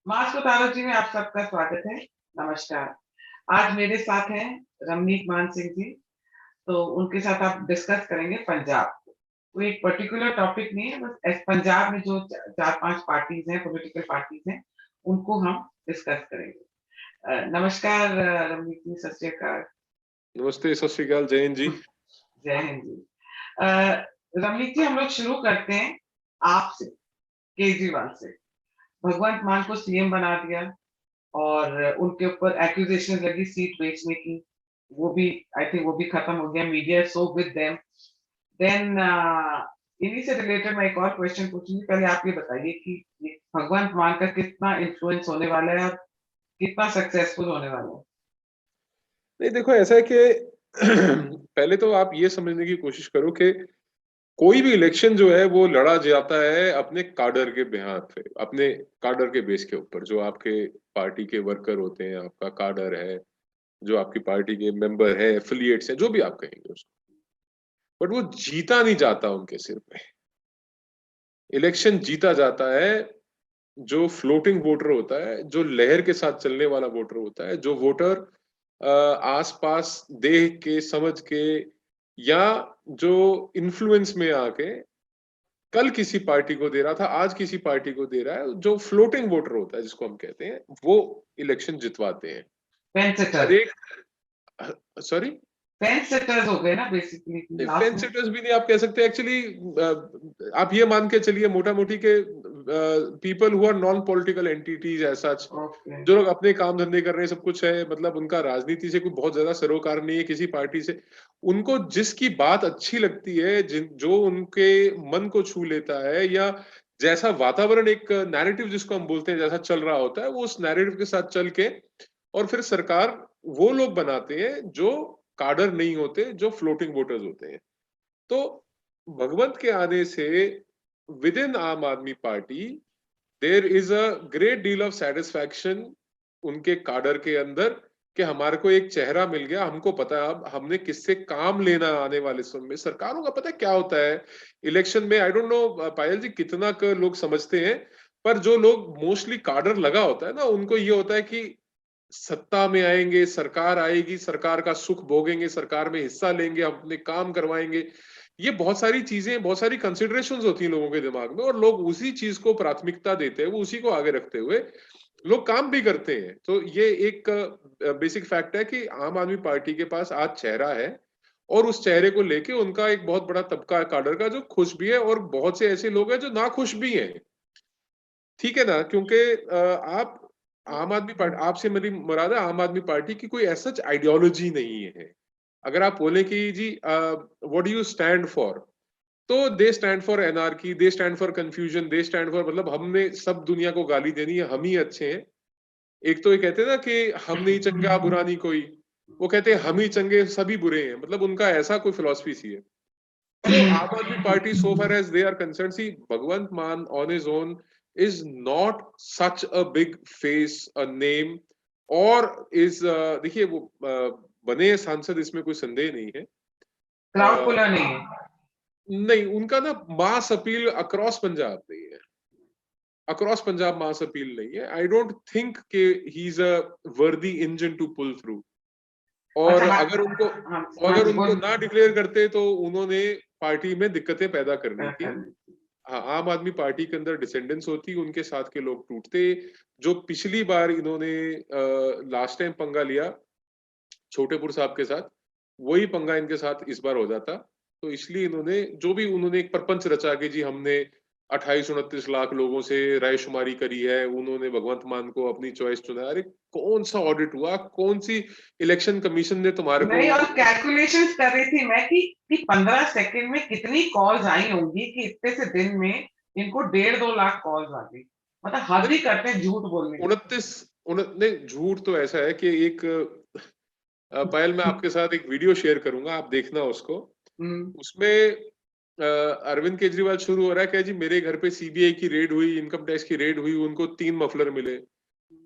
Moscow तारोजी में आप सबका स्वागत है। नमस्कार। आज मेरे साथ हैं रमनीक मान सिंह जी। तो उनके साथ आप डिस्कस करेंगे पंजाब। कोई एक पर्टिकुलर टॉपिक नहीं है, बस पंजाब में जो 4-5 पार्टीज हैं, पॉलिटिकल पार्टीज हैं, उनको हम डिस्कस करेंगे। नमस्कार रमनीक जी, सत श्री अकाल। नमस्ते, सत श्री अकाल, जय हिंद जी। जय हिंद जी। रमनीक जी, हम लोग शुरू करते हैं आपसे, केजरीवाल से। भगवंत मान को सीएम बना दिया और उनके ऊपर एक्यूजेशन लगी सीट बेचने की। वो भी आई थिंक वो भी खत्म हो गया। Media so with them. Then इन्हीं से रिलेटेड मैं एक और क्वेश्चन पूछूंगी। पहले आप ये बताइए कि ये भगवंत मान का कितना इन्फ्लुएंस होने वाला है और कितना सक्सेसफुल होने वाला है? नहीं, देखो ऐसा है कि पहले तो आप ये समझने की कोशिश करो कि कोई भी इलेक्शन जो है वो लड़ा जाता है अपने काडर के बिहार पे, अपने काडर के बेस के ऊपर। जो आपके पार्टी के वर्कर होते हैं, आपका काडर है, जो आपकी पार्टी के मेंबर है, एफिलिएट्स हैं, जो भी आप कहेंगे उसको। बट वो जीता नहीं जाता उनके सिर पे। इलेक्शन जीता जाता है जो फ्लोटिंग वोटर होता है, जो लहर के साथ चलने वाला वोटर होता है, जो वोटर आस-पास देख के, समझ के, या जो इन्फ्लुएंस में आके कल किसी पार्टी को दे रहा था, आज किसी पार्टी को दे रहा है, जो फ्लोटिंग वोटर होता है जिसको हम कहते हैं, वो इलेक्शन जितवाते हैं। हर एक सॉरी फेंस सेटर्स हो गए ना बेसिकली। फेंस सिटर्स भी नहीं आप कह सकते एक्चुअली। आप ये मान के चलिए मोटा मोटी के people who are non political entities ऐसा, जो लोग अपने काम धंधे कर रहे हैं, सब कुछ है, मतलब उनका राजनीति से कोई बहुत ज्यादा सरोकार नहीं है किसी पार्टी से। उनको जिसकी बात अच्छी लगती है, जो उनके मन को छू लेता है, या जैसा वातावरण, एक नैरेटिव जिसको हम बोलते हैं, जैसा चल रहा होता है, वो उस नैरेटिव के साथ चल के और फिर सरकार वो लोग बनाते हैं जो काडर नहीं होते, जो फ्लोटिंग वोटर्स होते हैं। तो भगवंत के आने से with in Aam Aadmi Party there is a great deal of satisfaction उनके काडर के अंदर, कि हमारे को एक चेहरा मिल गया। हमको पता है अब हमने किससे काम लेना आने वाले समय में। सरकारों का पता है क्या होता है इलेक्शन में, आई डोंट नो पायल जी कितना लोग समझते हैं, पर जो लोग मोस्टली काडर लगा होता है ना, उनको ये होता है कि सत्ता में आएंगे, सरकार आएगी, सरकार का सुख भोगेंगे, सरकार में हिस्सा लेंगे, अपने काम करवाएंगे। ये बहुत सारी चीजें, बहुत सारी कंसिडरेशंस होती हैं लोगों के दिमाग में, और लोग उसी चीज को प्राथमिकता देते हैं, वो उसी को आगे रखते हुए लोग काम भी करते हैं। तो ये एक बेसिक फैक्ट है कि आम आदमी पार्टी के पास आज चेहरा है, और उस चेहरे को लेके उनका एक बहुत बड़ा तबका है काडर का, जो खुश भी है, और बहुत से ऐसे लोग हैं जो नाखुश भी हैं। ठीक है ना, क्योंकि आप आम आदमी पार्टी, आपसे मेरी मुराद है आम आदमी पार्टी की कोई ऐसा आइडियोलॉजी नहीं है। अगर आप बोले कि जी what do you stand for, तो they stand for anarchy, they stand for confusion, they stand for, मतलब हमने सब दुनिया को गाली देनी है, हम ही अच्छे हैं। एक तो ये कहते हैं ना कि हम नहीं चंगा बुरा नहीं कोई, वो कहते हैं हम ही चंगे सभी बुरे हैं, मतलब उनका ऐसा कोई फिलॉसफी सी है। तो Aam Aadmi party so far as they are concerned, see Bhagwant Mann on his own is not such a big face, a name, और is देखिए वो बने सांसद, इसमें कोई संदेह नहीं है। क्राउड पुलर नहीं है। नहीं, उनका ना मास अपील अक्रॉस पंजाब नहीं है, अक्रॉस पंजाब मास अपील नहीं है। आई डोंट थिंक कि ही इज अ वर्दी इंजन टू पुल थ्रू। और अगर उनको ना डिक्लेयर करते तो उन्होंने पार्टी में दिक्कतें पैदा करनी थी। हाँ, आम आदमी पार्टी के अंदर डिसेंडेंस होती, उनके साथ के लोग टूटते। जो पिछली बार इन्होंने लास्ट टाइम पंगा लिया छोटेपुर साहब के साथ, वही पंगा इनके साथ इस बार हो जाता। तो इसलिए इन्होंने जो भी उन्होंने एक प्रपंच रचा के जी हमने 28-29 लाख लोगों से रायशुमारी करी है, उन्होंने भगवंत मान को अपनी चॉइस चुना। अरे कौन सा ऑडिट हुआ, कौन सी इलेक्शन कमीशन ने तुम्हारे को? नहीं, और कैलकुलेशंस कर रही थी मैं कि 15 सेकंड में कितनी कॉल्स आई होंगी, कि इतने से दिन में इनको 1.5-2 लाख कॉल्स आ गई। मतलब हद ही करते हैं झूठ बोलने की। 29 झूठ तो ऐसा है कि एक पायल, मैं आपके साथ एक वीडियो शेयर करूंगा, आप देखना उसको। उसमें अरविंद केजरीवाल शुरू हो रहा है कि जी मेरे घर पे सीबीआई की रेड हुई, इनकम टैक्स की रेड हुई, उनको 3 मफलर मिले।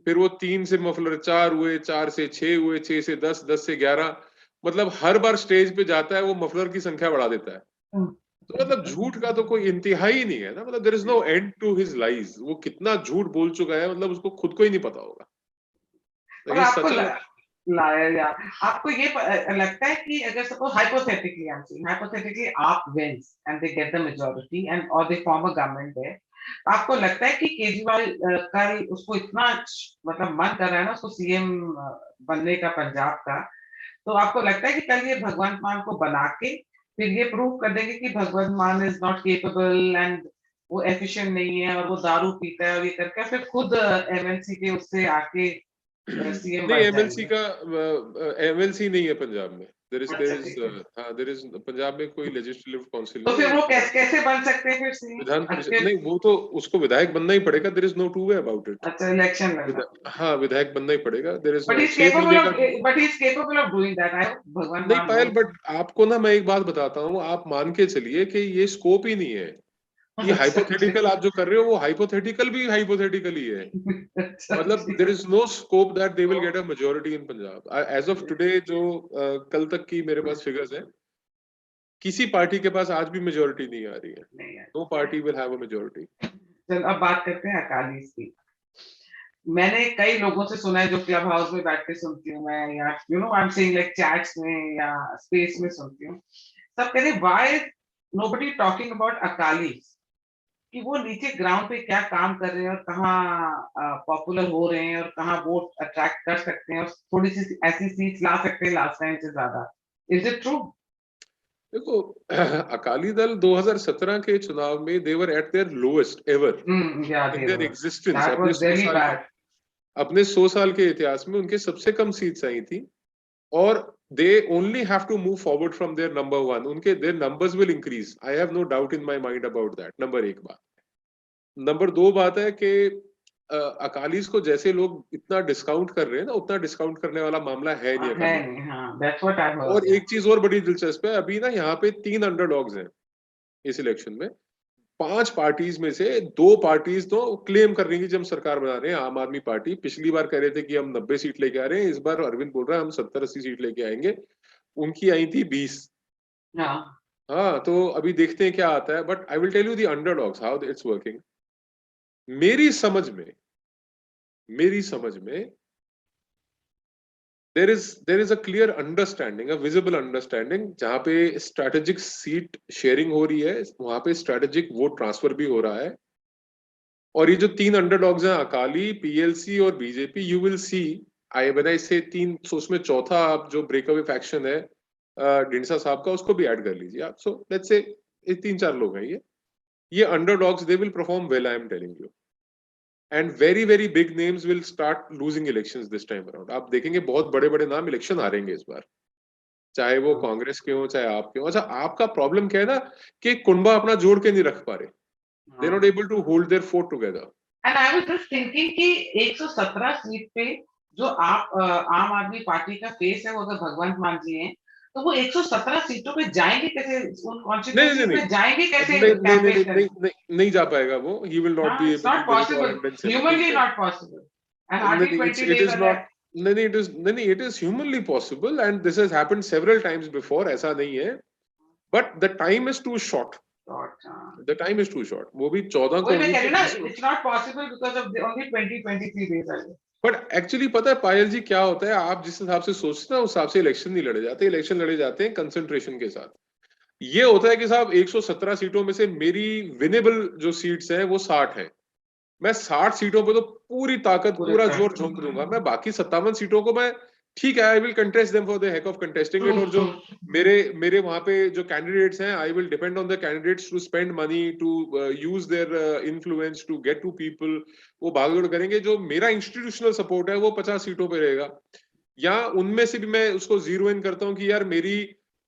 फिर वो 3 से मफलर 4 हुए, 4 से 6 हुए, 6 से 10, 10 से 11। मतलब हर बार स्टेज पे जाता है वो मफलर की संख्या बढ़ा देता है। तो मतलब झूठ का तो कोई इंतहा ही नहीं है ना, मतलब there is no end to his lies. वो कितना झूठ बोल चुका है, मतलब उसको खुद को ही नहीं पता होगा। और ही आपको सच अ लाया या आपको ये लगता है कि अगर suppose hypothetically I am saying hypothetically आप wins and they get the majority and और दे फॉर्म अ गवर्नमेंट है, आपको लगता है कि केजरीवाल कल उसको इतना मतलब मन कर रहा है ना उसको सीएम बनने का पंजाब का, तो आपको लगता है कि कल ये भगवंत मान को बना के फिर ये प्रूव कर देंगे कि भगवंत मान इज नॉट केपेबल एंड वो एफिशिएंट नहीं है और वो दारू पीता है और ये करके फिर खुद एमएनसी के उससे आके सीएम नहीं, बन एमएलसी जाएंगे? का एमएलसी नहीं है पंजाब में। देयर अच्छा इज ठीक है। हाँ, देयर इज पंजाब में कोई लेजिस्लेटिव काउंसिल तो नहीं फिर है। वो कैसे बन सकते हैं फिर सीएम? विधान परिषद फिर नहीं, वो तो उसको विधायक बनना ही पड़ेगा। There is no two way about it. अच्छा इलेक्शन लड़ना पड़ेगा। हाँ, विधायक बनना ही पड़ेगा। There is but he no is 6 capable महीने ऑफ का। But he is capable of doing that I भगवान नहीं मान पायल, नोस। बट आपको ना मैं एक बात बताता हूँ, आप मान के चलिए कि ये स्कोप ही नहीं है। ये अच्छा हाइपोथेटिकल आप जो कर रहे हो, वो हाइपोथेटिकल भी हाइपोथेटिकल ही है। अच्छा मतलब ठीक there is no scope that they will get a majority in Punjab as of today. जो कल तक की मेरे पास फिगर्स हैं, किसी पार्टी के पास आज भी मेजोरिटी नहीं आ रही है। नहीं है। No party will have a majority. चल अब बात करते हैं अकाली की। मैंने कई लोगों से सुना है जो क्लब हाउस में बैठ के सुनती हूँ मैं या आई एम सेइंग लाइक चैट्स में या स्पेस में सुनती हूँ, सब कहते हैं why nobody talking about Akali, कि वो नीचे ग्राउंड पे क्या काम कर रहे हैं और कहाँ पॉपुलर हो रहे हैं और कहाँ वोट अट्रैक्ट कर सकते हैं और थोड़ी सी ऐसी सीट ला सकते हैं लास्ट टाइम से ज्यादा। Is it true? देखो, अकाली दल 2017 के चुनाव में they were at their lowest ever या in they their were, existence. That was really bad. अपने 100 साल के इतिहास में उनके सबसे कम सीट्स आई थी। और they only have to move forward from their number one. उनके their numbers will increase, I have no doubt in my mind about that. Number एक बात। नंबर दो बात है कि अकालीस को जैसे लोग इतना डिस्काउंट कर रहे हैं ना, उतना डिस्काउंट करने वाला मामला है नहीं है अकाली। नहीं, हाँ दैट्स व्हाट आई और हर्ड। एक चीज और बड़ी दिलचस्प है, अभी ना यहाँ पे 3 अंडरडॉग्स हैं इस इलेक्शन में। 5 पार्टीज में से 2 पार्टीज तो क्लेम कर रही है कि हम सरकार बना रहे हैं। आम आदमी पार्टी पिछली बार कह रहे थे कि हम 90 सीट लेके आ रहे हैं, इस बार अरविंद बोल रहा है हम 70-80 सीट लेके आएंगे। उनकी आई थी 20। हाँ हाँ, तो अभी देखते हैं क्या आता है। But I will tell you the underdogs how it's working. मेरी समझ में मेरी समझ में there is a clear understanding, a visible understanding, जहां पे strategic सीट शेयरिंग हो रही है, वहां पे strategic वोट ट्रांसफर भी हो रहा है। और ये जो 3 अंडरडॉग्स हैं, अकाली, पीएलसी और BJP, you will see. I when I से 3, सो उसमें चौथा आप जो ब्रेकअवे फैक्शन है ढींडसा साहब का, उसको भी ऐड कर लीजिए आप। सो लेट्स से ये 3-4 लोग हैं। ये underdogs they will perform well, I am telling you. And very very big names will start losing elections this time around. आप देखेंगे बहुत बड़े बड़े नाम इलेक्शन हारेंगे इस बार, चाहे वो हाँ कांग्रेस के हो चाहे आपके हो। अच्छा, आपका प्रॉब्लम क्या है ना, कि कुंबा अपना जोड़ के नहीं रख पा रहे। दे हाँ। Not able to hold their fort together. And I was just thinking कि 117 सीट पे जो आप आम आदमी पार्टी का फेस है वो अगर भगवंत मान जी हैं, तो वो 117 सीटों पे जाएंगे कैसे, उन नहीं नहीं कॉन्स्टिट्यूएंसीज नहीं में जाएंगे कैसे नहीं नहीं नहीं कैंपेन नहीं नहीं करने? नहीं नहीं जा पाएगा वो। ही विल नॉट हाँ be it's able not to visit all possible, 117 humanly times. Not possible and hardly नहीं, 20 it days is are not। Left. नहीं, it is नहीं, it is humanly possible and this has happened several times before, ऐसा नहीं है। but the time is too short। the time is too short। वो भी 14 को वही मैं नहीं कह रही तो हूँ ना, 20 को। It's not possible because of only 20-23 days are left. But actually पता है पायल जी क्या होता है, आप जिस हिसाब से सोचते हैं ना उस हिसाब से इलेक्शन नहीं लड़े जाते। इलेक्शन लड़े जाते हैं कंसंट्रेशन के साथ। ये होता है कि साहब 117 सीटों में से मेरी विनेबल जो सीट्स हैं वो 60 हैं। मैं 60 सीटों पे तो पूरी ताकत पूरे पूरा जोर कर झोंक दूंगा। मैं बाकी 57 सीटों को मैं ठीक है, I will contest them for the heck of contesting true it. और जो ट्रू। मेरे मेरे वहां पे जो कैंडिडेट्स हैं, I will depend on the candidates to spend money, to use their influence to get to people. वो भागदौड़ करेंगे। जो मेरा इंस्टीट्यूशनल सपोर्ट है वो 50 सीटों पे रहेगा। या उनमें से भी मैं उसको जीरो इन करता हूँ कि यार मेरी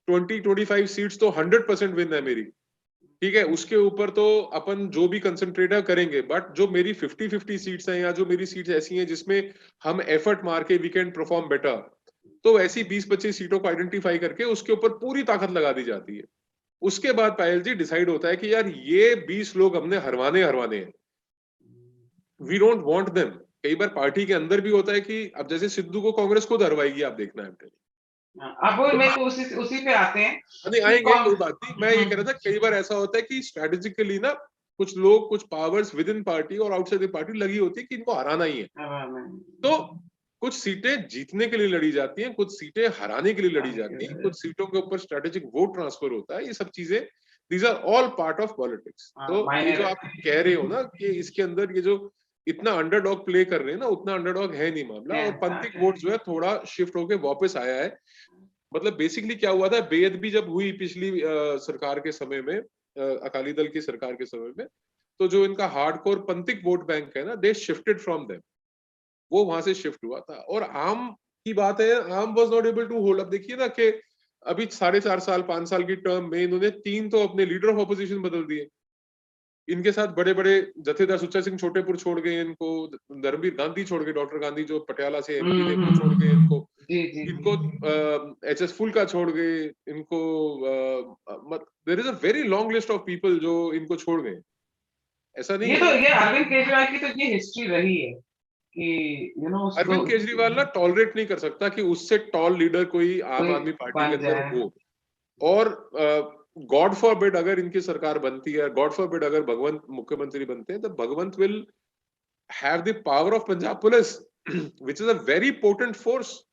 20-25 सीट्स तो 100% विन है मेरी। ठीक है, उसके ऊपर तो अपन जो भी कंसंट्रेट करेंगे। बट जो मेरी 50-50 सीट्स हैं या जो मेरी सीट्स ऐसी हैं जिसमें हम एफर्ट मार के वी कैन परफॉर्म बेटर, तो ऐसी 20-25 सीटों को आइडेंटिफाई करके उसके ऊपर पूरी ताकत लगा दी जाती है। उसके बाद पायल जी डिसाइड होता है कि यार ये 20 लोग हमने हरवाने हरवाने हैं। We don't want them. कई बार पार्टी के अंदर भी होता है कि अब जैसे सिद्धू को कांग्रेस खुद हरवाएगी, आप देखना है। अब वो मेरे को उसी पे आते हैं नहीं कि आएंगे, कोई बात नहीं। मैं ये कह रहा था कई बार ऐसा होता है कि स्ट्रेटेजिकली ना कुछ लोग, कुछ पावर्स विद इन पार्टी और आउटसाइड द पार्टी लगी होती है कि इनको हराना ही है, तो कुछ सीटें जीतने के लिए लड़ी जाती हैं, कुछ सीटें हराने के लिए लड़ी जाती हैं, कुछ सीटों के ऊपर स्ट्रेटेजिक वोट ट्रांसफर होता है, ये सब चीजें these are all part of politics. तो ये जो आप कह रहे हो ना कि इसके अंदर ये जो इतना अंडरडॉग प्ले कर रहे हैं ना, उतना अंडरडॉग है नहीं मामला, और पंथिक वोट जो है थोड़ा शिफ्ट होके वापस आया है। मतलब बेसिकली क्या हुआ था, बेअदबी जब हुई पिछली सरकार के समय में, अकाली दल की सरकार के समय में, तो जो इनका हार्डकोर पंथिक वोट बैंक है ना, दे शिफ्टेड फ्रॉम देम, वो वहां से शिफ्ट हुआ था। और आम की बात है, Aam was not able to hold. अब देखिए ना कि अभी 4.5 साल 5 साल की टर्म में इन्होंने 3 तो अपने लीडर ऑफ ऑपोजिशन बदल दिए। इनके साथ बड़े बड़े जथेदार सुच्चा सिंह छोटेपुर छोड़ गए इनको, धर्मवीर गांधी छोड़ गए, डॉक्टर गांधी जो पटियाला से एमपी थे वो छोड़ गए इनको, इनको एचएस फुल्का छोड़ गए इनको, there is a very long list of people जो इनको छोड़ गए। ऐसा नहीं है। ये अरविंद केजरीवाल की तो ये हिस्ट्री रही है कि अरविंद केजरीवाल ना टॉलरेट नहीं कर सकता कि उससे टॉल लीडर कोई आम आदमी पार्टी के अंदर हो। और गॉड फॉरबिड अगर इनकी सरकार बनती है, गॉड फॉरबिड अगर भगवंत मुख्यमंत्री बनते हैं, तो Bhagwant will have the power of Punjab police which is a very potent force.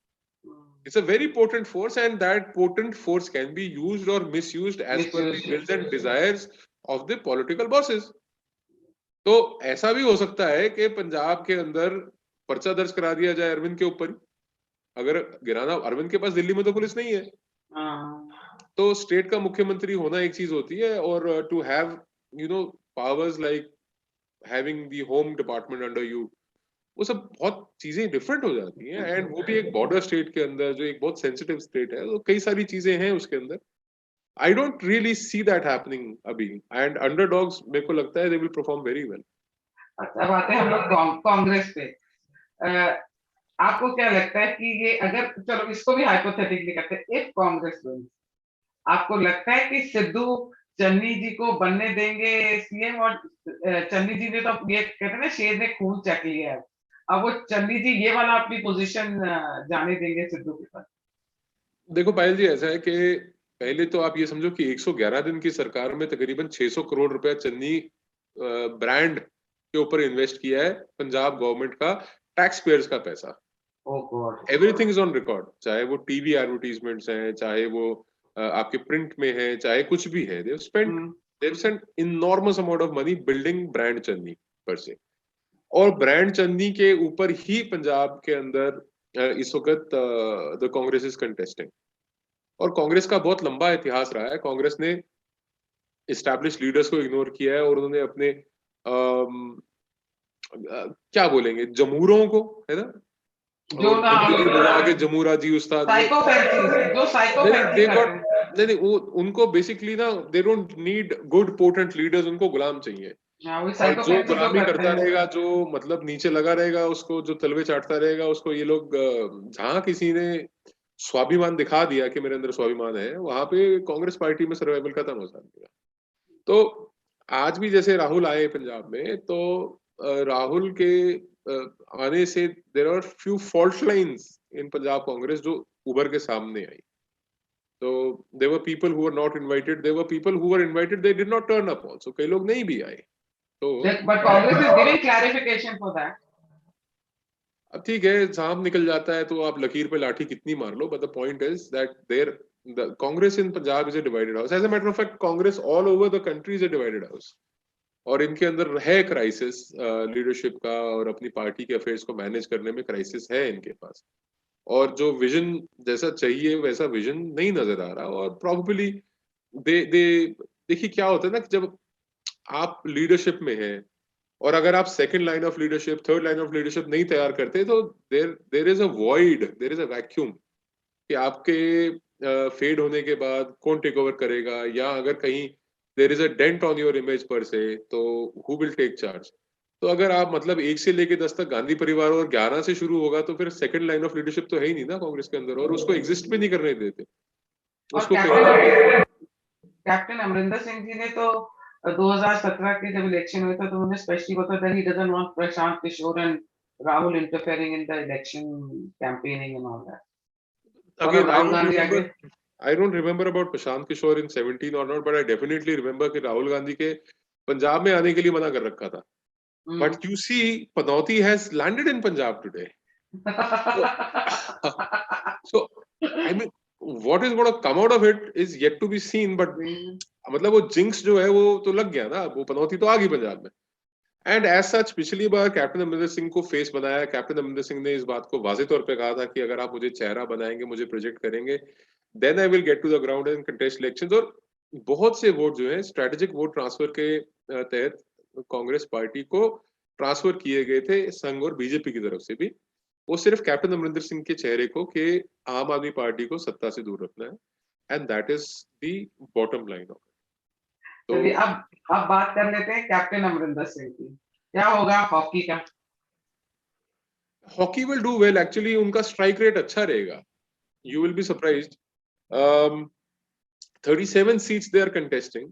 It's a very potent force, and that potent force can be used or misused as per the wills and desires of the political bosses. तो ऐसा भी हो सकता है कि पंजाब के अंदर पर्चा दर्ज करा दिया जाए अरविंद के ऊपर ही, अगर गिराना, अरविंद के पास दिल्ली में तो पुलिस नहीं है, तो स्टेट का मुख्यमंत्री होना एक चीज होती है, और to have powers like having the home department under you, वो सब बहुत चीजें डिफरेंट हो जाती हैं। एंड वो भी एक बॉर्डर स्टेट के अंदर, जो एक बहुत सेंसिटिव स्टेट है, तो कई सारी चीजें हैं उसके अंदर। I don't really see that happening अभी, एंड अंडरडॉग्स मेरे को लगता है they will perform very well. अच्छा, अब आते हैं हम लोग कांग्रेस पे। आपको क्या लगता है कि ये, अगर चलो इसको भी हाइपोथेटिकली करते हैं, इफ कांग्रेस विन, आपको लगता है कि सिद्धू चन्नी जी को बनने देंगे सीएम? और चन्नी जी ने तो ये कहते हैं ना, शेर ने खून चख लिया है, अब वो चन्नी जी ये वाला अपनी पोजीशन जाने देंगे सिद्धू के पास? देखो पायल जी, ऐसा है कि पहले तो आप ये समझो कि 111 दिन की सरकार में तकरीबन 600 करोड़ रुपया चन्नी ब्रांड के ऊपर इन्वेस्ट किया है पंजाब गवर्नमेंट का, टैक्स पेयर्स का पैसा। एवरीथिंग इज ऑन रिकॉर्ड, चाहे वो टीवी एडवर्टीजमेंट्स हैं, चाहे वो आपके प्रिंट में है, चाहे कुछ भी है, they've spent enormous amount of money building brand Channi पर से। और ब्रांड चन्नी के ऊपर ही पंजाब के अंदर इस वक्त द कांग्रेस इज कंटेस्टिंग, और कांग्रेस का बहुत लंबा इतिहास रहा है। कांग्रेस ने एस्टैब्लिश लीडर्स को इग्नोर किया है, और उन्होंने अपने क्या बोलेंगे, जमूरों को, है ना, जो आगे जमूरा जी उस्ताद, नहीं वो उनको बेसिकली ना, they don't need good potent leaders, उनको गुलाम चाहिए। और जो गुलामी करता रहेगा, जो मतलब नीचे लगा रहेगा, उसको जो तलवे चाटता रहेगा, उसको ये लोग, जहां किसी ने स्वाभिमान दिखा दिया कि मेरे अंदर स्वाभिमान है, वहां पे कांग्रेस पार्टी में सर्वाइवल खत्म हो जाएगा। तो आज भी जैसे राहुल आए पंजाब में, तो राहुल के आने से there are few fault lines in Punjab Congress जो उभर के सामने आई। तो there were people who were not invited, there were people who were invited, they did not turn up also, कई लोग नहीं भी आए। तो but Congress is giving clarification for that. अब ठीक है, सांप निकल जाता है तो आप लकीर पे लाठी कितनी मार लो, but the point is that there the Congress in Punjab is a divided house. As a matter of fact, Congress all over the country is a divided house. और इनके अंदर है क्राइसिस लीडरशिप का, और अपनी पार्टी के affairs को manage करने में क्राइसिस है इनके पास, और जो विजन जैसा चाहिए वैसा विजन नहीं नजर आ रहा। और प्रॉबेबली देखिए क्या होता है ना, कि जब आप लीडरशिप में हैं, और अगर आप second line of leadership, third line of leadership नहीं तैयार करते, तो there is a void, there is a vacuum, कि आपके फेड होने के बाद कौन टेक ओवर करेगा, या अगर कहीं there is a dent on your image पर से, तो हु विल टेक चार्ज। तो अगर आप मतलब 1 से लेके 10 तक गांधी परिवार और 11 से शुरू होगा, तो फिर सेकंड लाइन ऑफ लीडरशिप तो है ही नहीं ना कांग्रेस के अंदर, और उसको एग्जिस्ट भी नहीं करने देते उसको। कैप्टन अमरिंदर सिंह जी ने तो 2017 के जब इलेक्शन हुए थे, तो उन्होंने स्पेशली बताया that he doesn't want Prashant Kishor and Rahul interfering in the election campaigning and all that. Again, Rahul Gandhi आगे। I don't remember about Prashant Kishore in 17 or not, but I definitely remember कि राहुल गांधी के पंजाब में आने के लिए मना कर रखा था. But you see, Panauti has landed in Punjab today. So, I mean, what is going to come out of it is yet to be seen. But मतलब वो जिंक्स जो है वो तो लग गया ना, वो पनौती तो आ गई पंजाब में. एंड एज सच पिछली बार कैप्टन अमरिंदर सिंह को फेस बनाया. कैप्टन अमरिंदर सिंह ने इस बात को वाज़ेह तौर पे कहा था कि अगर आप मुझे चेहरा बनाएंगे, मुझे प्रोजेक्ट करेंगे, then I will get to the ground and contest elections. और बहुत से वोट जो है स्ट्रेटेजिक वोट ट्रांसफर के तहत कांग्रेस पार्टी को ट्रांसफर किए गए थे संघ और बीजेपी की तरफ से भी. वो सिर्फ कैप्टन अमरिंदर सिंह के चेहरे को कि आम आदमी पार्टी को सत्ता से दूर रखना है. And that is the bottom line of. तो अब बात कर लेते हैं कैप्टन अमरिंदर सिंह की. क्या होगा हॉकी का? Hockey will do well. Actually उनका स्ट्राइक रेट अच्छा रहेगा. You will be surprised. 37 seats they are contesting.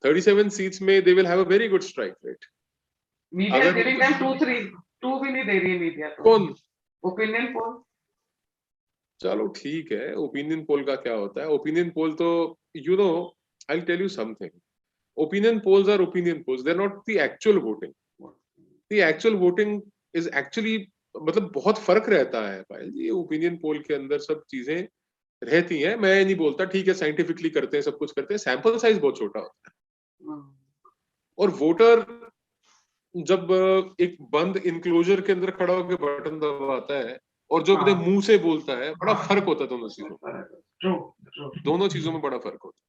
37 seats में they will have a very good strike rate. Media giving them 2 भी नहीं दे रही है मीडिया. कौन? Opinion poll. चलो ठीक है, ओपिनियन पोल का क्या होता है. ओपिनियन पोल तो you know I'll tell you something. Opinion polls are opinion polls. They're not the actual voting. The actual voting is actually मतलब बहुत फर्क रहता है पायल जी. ओपिनियन पोल के अंदर सब चीजें रहती हैं. मैं नहीं बोलता ठीक है साइंटिफिकली करते हैं, सब कुछ करते हैं. सैंपल साइज बहुत छोटा होता है. और वोटर जब एक बंद इनक्लोजर के अंदर खड़ा होकर बटन दबाता है और जो अपने मुंह से बोलता है, बड़ा फर्क होता है दोनों चीजों में. दोनों चीजों में बड़ा फर्क होता है.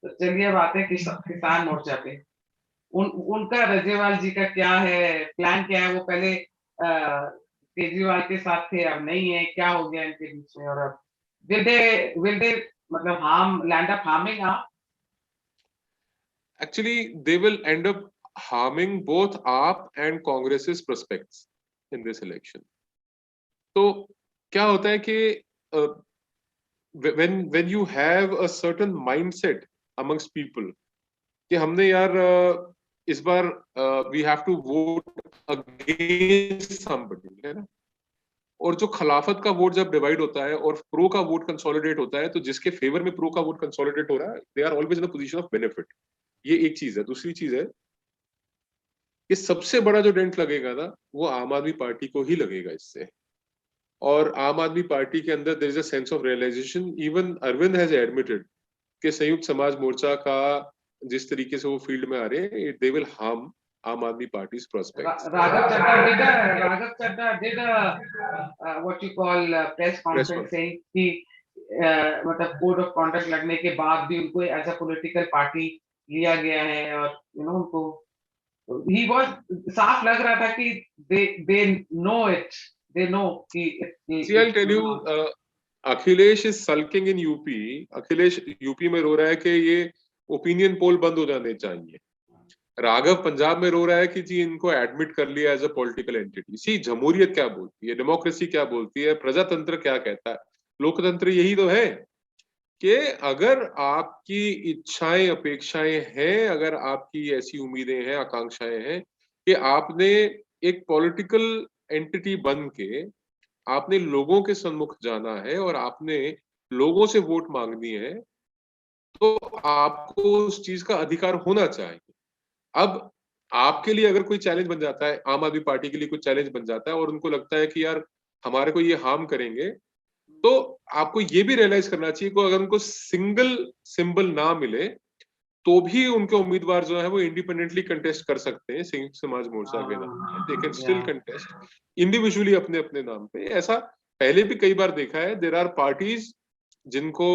तो चलिए अब आते हैं किसान मोर्चा पे. उनका रजेवाल जी का क्या है प्लान, क्या है? वो पहले केजरीवाल के साथ थे, अब नहीं है. क्या हो गया इनके बीच में? और अब will they मतलब land up harming AAP? Actually, they will end up harming both AAP and Congress's prospects in this election. तो क्या होता है कि when you have a certain mindset amongst people कि हमने यार इस बार we have to vote against somebody, है ना. और जो खिलाफत का वोट जब डिवाइड होता है और प्रो का वोट कंसोलिडेट होता है, तो जिसके फेवर में प्रो का वोट कंसोलिडेट हो रहा है, they are always in a position of benefit. ये एक चीज है. दूसरी चीज है कि सबसे बड़ा जो डेंट लगेगा ना, वो आम आदमी पार्टी को ही लगेगा इससे. और आम आदमी पार्टी के अंदर there is a sense of realization. Even Arvind has admitted कि संयुक्त समाज मोर्चा का जिस तरीके से वो फील्ड में आ रहे हैं, दे विल हार्म आम आदमी parties prospects. Raghav Chaddha did what you call press conference saying कि मतलब कोड ऑफ कॉन्डक्ट लगने के बाद भी उनको एज अ पॉलिटिकल पार्टी लिया गया है. और यू नो उनको ही वाज साफ लग रहा था कि they know कि See, I'll tell you, Akhilesh is sulking in UP. Akhilesh UP में रो रहा है कि ये ओपिनियन पोल बंद हो जाने चाहिए. राघव पंजाब में रो रहा है कि जी इनको एडमिट कर लिया एज अ पॉलिटिकल एंटिटी. सी, जमहूरियत क्या बोलती है, डेमोक्रेसी क्या बोलती है, प्रजातंत्र क्या कहता है, लोकतंत्र यही तो है कि अगर आपकी इच्छाएं अपेक्षाएं हैं, अगर आपकी ऐसी उम्मीदें हैं, आकांक्षाएं हैं कि आपने एक पॉलिटिकल एंटिटी बन के आपने लोगों के सम्मुख जाना है और आपने लोगों से वोट मांगनी है, तो आपको उस चीज का अधिकार होना चाहिए. अब आपके लिए अगर कोई चैलेंज बन जाता है, आम आदमी पार्टी के लिए कोई चैलेंज बन जाता है और उनको लगता है कि यार हमारे को ये हार्म करेंगे, तो आपको ये भी रियलाइज करना चाहिए कि अगर उनको सिंगल सिंबल ना मिले तो भी उनके उम्मीदवार जो है वो इंडिपेंडेंटली कंटेस्ट कर सकते हैं संयुक्त समाज मोर्चा के नाम पे. They can still contest individually अपने अपने नाम पे. ऐसा पहले भी कई बार देखा है. देयर आर पार्टीज जिनको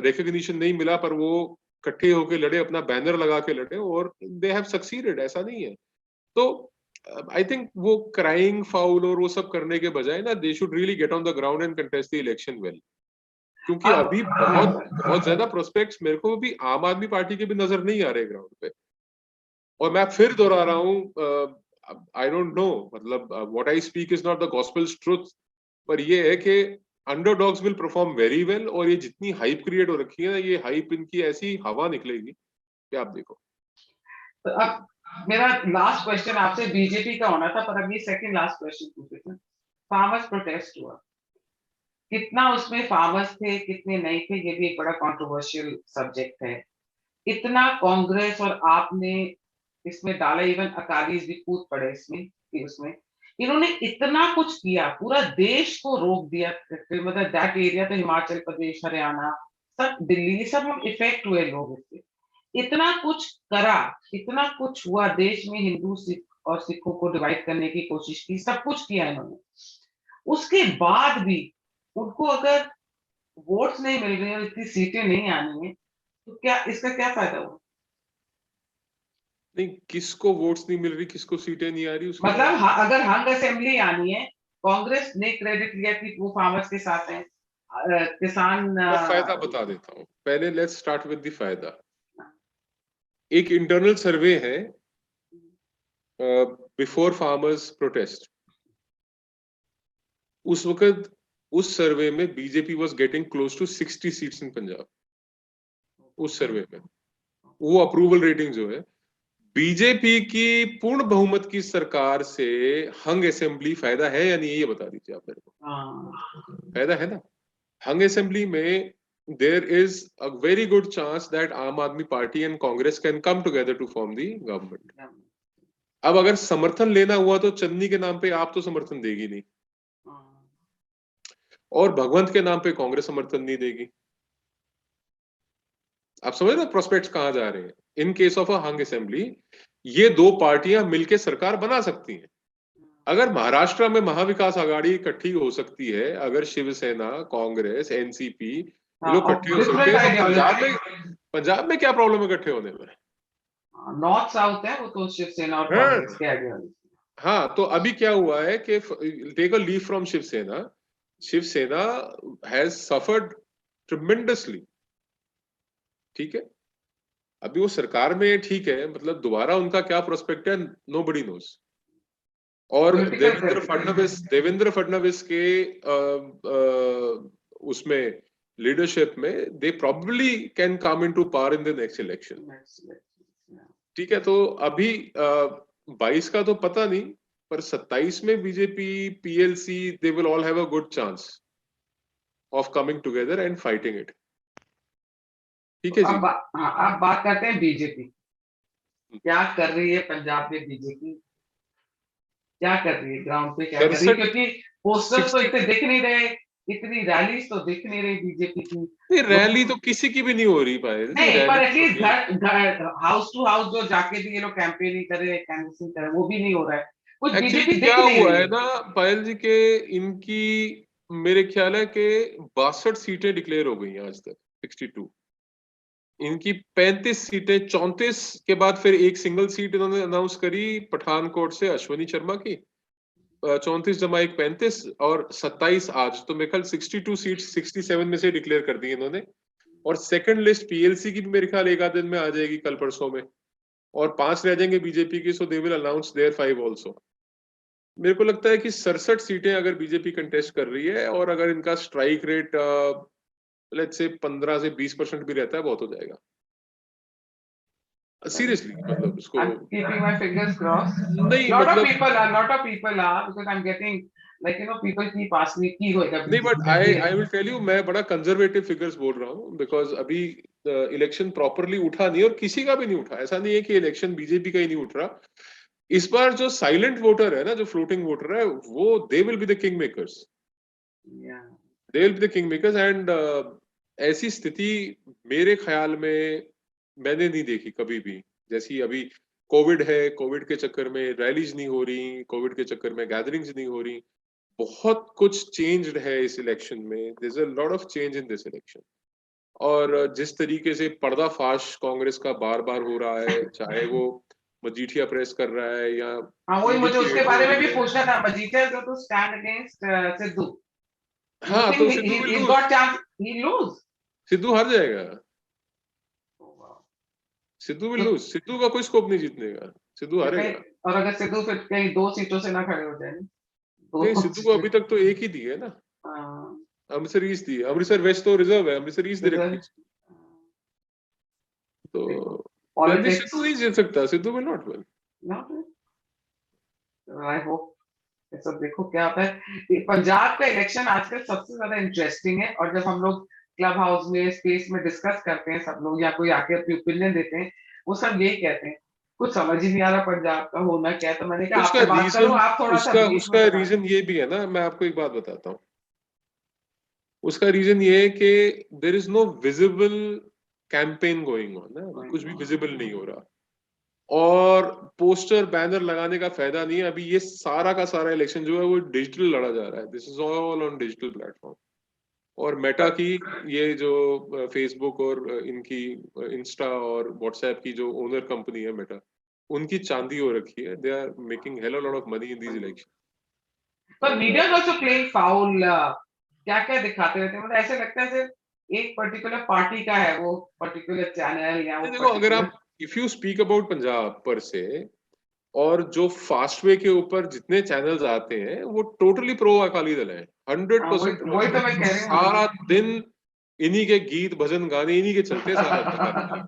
रिकॉग्निशन नहीं मिला पर वो इकट्ठे होकर लड़े, अपना बैनर लगा के लड़े और दे हैव सक्सीडेड. ऐसा नहीं है. तो आई थिंक वो क्राइंग फाउल और वो सब करने के बजाय ना, they should really get on the ground and contest the election well. क्योंकि अभी बहुत ज्यादा प्रोस्पेक्ट्स मेरे को भी आम आदमी पार्टी के भी नजर नहीं आ रहे ग्राउंड पे. और मैं फिर दोहरा रहा हूँ, आई डोंट नो, मतलब what I speak is not the gospels truth, पर ये है कि underdogs will perform very well. और ये जितनी हाइप क्रिएट हो रखी है ना, ये हाइप इनकी ऐसी हवा निकलेगी कि आप देखो. तो अब मेरा लास्ट क्वेश्चन आपसे बीजेपी का होना था, पर अब ये सेकंड लास्ट क्वेश्चन पूछ लेते हैं. फार्मर्स प्रोटेस्ट हुआ, कितना उसमें फार्मर्स थे कितने नहीं थे ये भी एक बड़ा कंट्रोवर्शियल सब्जेक्ट है। इतना कांग्रेस और आपने इसमें डाला, इवन अकालीज भी कूद पड़े इसमें कि उसमें इन्होंने इतना कुछ किया, पूरा देश को रोक दिया, मतलब दैट एरिया तो हिमाचल प्रदेश, हरियाणा, सब दिल्ली, सब हम इफेक्ट हुए लोग इससे। इतना कुछ करा, इतना कुछ हुआ देश में, हिंदू सिख और सिखों को डिवाइड करने की कोशिश की, सब कुछ किया इन्होंने। उसके बाद भी उनको अगर वोट्स नहीं मिल रहे हैं और इतनी सीटें नहीं आनी है, तो क्या इसका क्या फायदा हुआ? नहीं, किसको वोट्स नहीं मिल रही, किसको सीटें नहीं आ रही, उसके मतलब बारे में अगर हंग असेंबली आनी है, कांग्रेस ने क्रेडिट लिया कि वो फार्मर्स के साथ है, किसान मैं फायदा बता देता हूँ। पहले लेट्स स्टार्ट विद द फायदा। एक इंटरनल सर्वे है बिफोर फार्मर्स प्रोटेस्ट, उस वक्त उस सर्वे में BJP was getting close to 60 seats in Punjab. उस सर्वे में वो अप्रूवल रेटिंग जो है, बीजेपी की पूर्ण बहुमत की सरकार से हंग असेंबली फायदा है या नहीं, ये बता दीजिए आप मेरे को। फायदा है ना। हंग असेंबली में there is a very good chance that Aam Aadmi party and Congress can come together to form the government. अब अगर समर्थन लेना हुआ तो चन्नी के नाम पे आप तो समर्थन देगी नहीं, और भगवंत के नाम पे कांग्रेस समर्थन नहीं देगी। आप समझ रहे हो प्रोस्पेक्ट्स कहां जा रहे हैं। In case of a hung assembly ये दो पार्टियां मिलकर सरकार बना सकती हैं। अगर महाराष्ट्र में महाविकास आघाड़ी इकट्ठी हो सकती है, अगर शिवसेना, कांग्रेस, एनसीपी ये लोग इकट्ठे हो सकते हैं, तो पंजाब में क्या प्रॉब्लम है इकट्ठे होने में? नॉर्थ साउथ है वो तो शिवसेना और हाँ, कांग्रेस के आगे वाली। हाँ, तो अभी क्या हुआ है कि take a leave from Shivsena, Shivsena has suffered tremendously. ठीक है, अभी वो सरकार में, ठीक है, मतलब दोबारा उनका क्या प्रोस्पेक्ट है, नोबडी नोज। और देवेंद्र फडणवीस के उसमें लीडरशिप में they probably can come into power in the next election. ठीक है, तो अभी 22 का तो पता नहीं, पर 27 में BJP, PLC, they will all have a good chance of coming together and fighting it. ठीक है जी। अब बात करते हैं बीजेपी क्या कर रही है। पंजाब में बीजेपी क्या कर रही है, ग्राउंड पे क्या कर रही है, क्योंकि पोस्टर्स तो इतने दिख नहीं रहे, इतनी रैलीज तो दिख नहीं रही बीजेपी की। नहीं, रैली तो किसी की भी नहीं हो रही पायल जी, नहीं, पर rally at least house to house जो जाके भी ये लोग कैंपेनिंग करे, कैंवसिंग करे, वो भी नहीं हो रहा है, कुछ एक्चुअली बीजेपी क्या दिख नहीं हुआ रही है है। ना पायल जी के, इनकी मेरे ख्याल है कि 62 सीटें डिक्लेयर हो गई हैं आज तक, 62। इनकी 35 सीटें, 34 के बाद फिर एक सिंगल सीट इन्होंने अनाउंस करी पठानकोट से अश्वनी शर्मा की, 34 जमा 1 35, और 27 आज, तो मेरे ख्याल 62 सीट्स 67 में से डिक्लेयर कर दी इन्होंने। और सेकंड लिस्ट पीएलसी की भी मेरे ख्याल एक आध दिन में आ जाएगी, कल परसों में, और 5 रह जाएंगे बीजेपी की, so they will announce their 5 also. मेरे को लगता है कि 67 सीटें अगर बीजेपी कंटेस्ट कर रही है, और अगर इनका स्ट्राइक रेट लेट्स से 15 से 20% भी रहता है, बहुत हो जाएगा सीरियसली। मतलब इसको I'm keeping my fingers crossed. नहीं, Lot of मतलब people are because I'm getting like people keep asking me की होएगा नहीं, but BJP I will tell you, मैं बड़ा कंजर्वेटिव फिगर्स बोल रहा हूँ, बिकॉज अभी इलेक्शन प्रॉपरली उठा नहीं, और किसी का भी नहीं उठा। ऐसा नहीं है कि इलेक्शन बीजेपी का ही नहीं उठ रहा। इस बार जो साइलेंट वोटर है ना, जो फ्लोटिंग वोटर है, वो they will be the king makers, they will be the king makers. And ऐसी स्थिति मेरे ख्याल में मैंने नहीं देखी कभी भी। जैसी अभी कोविड है, कोविड के चक्कर में रैलीज नहीं हो रही, कोविड के चक्कर में गैदरिंग्स नहीं हो रही, बहुत कुछ चेंज्ड है इस इलेक्शन में। There is a lot of change in this election. और जिस तरीके से पर्दाफाश कांग्रेस का बार बार हो रहा है, चाहे वो मजीठिया प्रेस कर रहा है या हाँ, वही ईडी मुझे की उसके रेड हो बारे में रही भी है। पूछना था। Majithia is going to stand against Sidhu. You हाँ, तो think Sidhu will he's lose, got chance he lose? Sidhu हार जाएगा, Oh, wow. Sidhu will lose, Sidhu का कोई स्कोप नहीं जीतने का, सिद्धू हारेगा। और अगर सिद्धू फिर कहीं 2 सीटों से ना खड़े हो जाए, नहीं, दो सिद्धू को अभी तक तो एक ही दी है ना, हाँ, अमृतसर ईस्ट दी है। अमृतसर वेस्ट तो रिजर्व है, अमृतसर ईस्ट दे रखी है। तो मैं नहीं, पॉलिटिक्स सिद्धू नहीं जीत सकता, Sidhu will not win. I hope ये सब देखो क्या होता है। पंजाब का इलेक्शन आजकल सबसे ज्यादा इंटरेस्टिंग है, और जब हम लोग क्लब हाउस में स्पेस में डिस्कस करते हैं सब लोग, या कोई आके अपनी ओपिनियन देते हैं, वो सब यही कहते हैं कुछ समझ ही नहीं आ रहा पंजाब का होना क्या है। तो मैंने कहा उसका आपसे बात करूं, रीजन आप थोड़ा सा उसका बीच में उसका बता रीजन ये भी है ना, मैं आपको एक बात बताता हूँ। उसका रीजन ये है कि there is no visible campaign going on ना, कुछ भी विजिबल नहीं हो रहा, और पोस्टर बैनर लगाने का फायदा नहीं है। अभी ये सारा का सारा इलेक्शन जो है वो डिजिटल लड़ा जा रहा है, this is all on digital platform. और मेटा की ये जो फेसबुक और इनकी इंस्टा और व्हाट्सएप की जो ओनर कंपनी है मेटा, उनकी चांदी हो रखी है। They are making hell a lot of money in these election. पर media is also playing foul. क्या क्या दिखाते रहते हैं, मतलब ऐसे लगता है सिर्फ एक पर्टिकुलर पार्टी का है वो पर्टिकुलर चैनल, या वो देखो, अगर पर्टिकुलर। आप if you speak about Punjab पर से, और जो फास्ट वे के ऊपर जितने चैनल्स आते हैं वो टोटली प्रो अकाली दल है, 100% प्रो। वही तो मैं कह रही हूँ। सारा दिन इन्हीं के गीत भजन गाने इन्हीं के चलते हैं सारा दिन।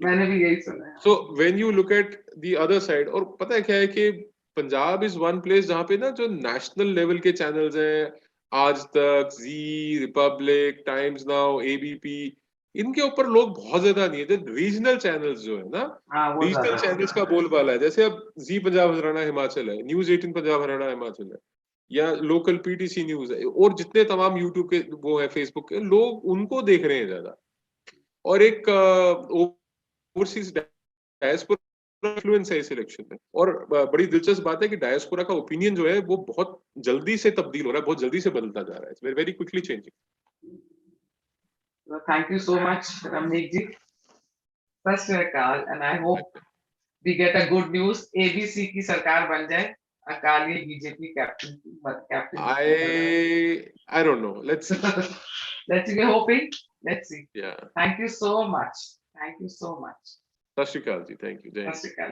मैंने भी यही सुना है। So when you look at the other side, और पता है क्या है कि पंजाब इज वन प्लेस जहां पे ना जो नेशनल लेवल के चैनल्स हैं, आज तक, जी, रिपब्लिक, टाइम्स नाउ, एबीपी, इनके ऊपर लोग बहुत ज्यादा नहीं है। जो रीजनल चैनल्स जो है ना, हाँ वो रीजनल ज्यादा है। चैनल्स का बोलबाला है। जैसे अब जी पंजाब हरियाणा हिमाचल है, न्यूज 18 पंजाब हरियाणा हिमाचल है, या लोकल पीटीसी न्यूज है, और जितने तमाम यूट्यूब के वो है, फेसबुक के, लोग उनको देख रहे हैं ज्यादा। और एक ओवरसीज डायस्पोरा इन्फ्लुएंस है इस इलेक्शन में। और बड़ी दिलचस्प बात है कि डायस्पोरा का ओपिनियन जो है वो बहुत जल्दी से तब्दील हो रहा है, बहुत जल्दी से बदलता जा रहा है, it's very quickly changing. Thank you so much Ramneek ji. Sat Shri Akal, and I hope we get a good news, ABC की सरकार बन जाए, Akali BJP captain I don't know, let's see. let's see, we're hoping, let's see. Yeah, Thank you so much, thank you so much। सत श्री अकाल जी, thank you, जय सत हिंद। श्री अकाल।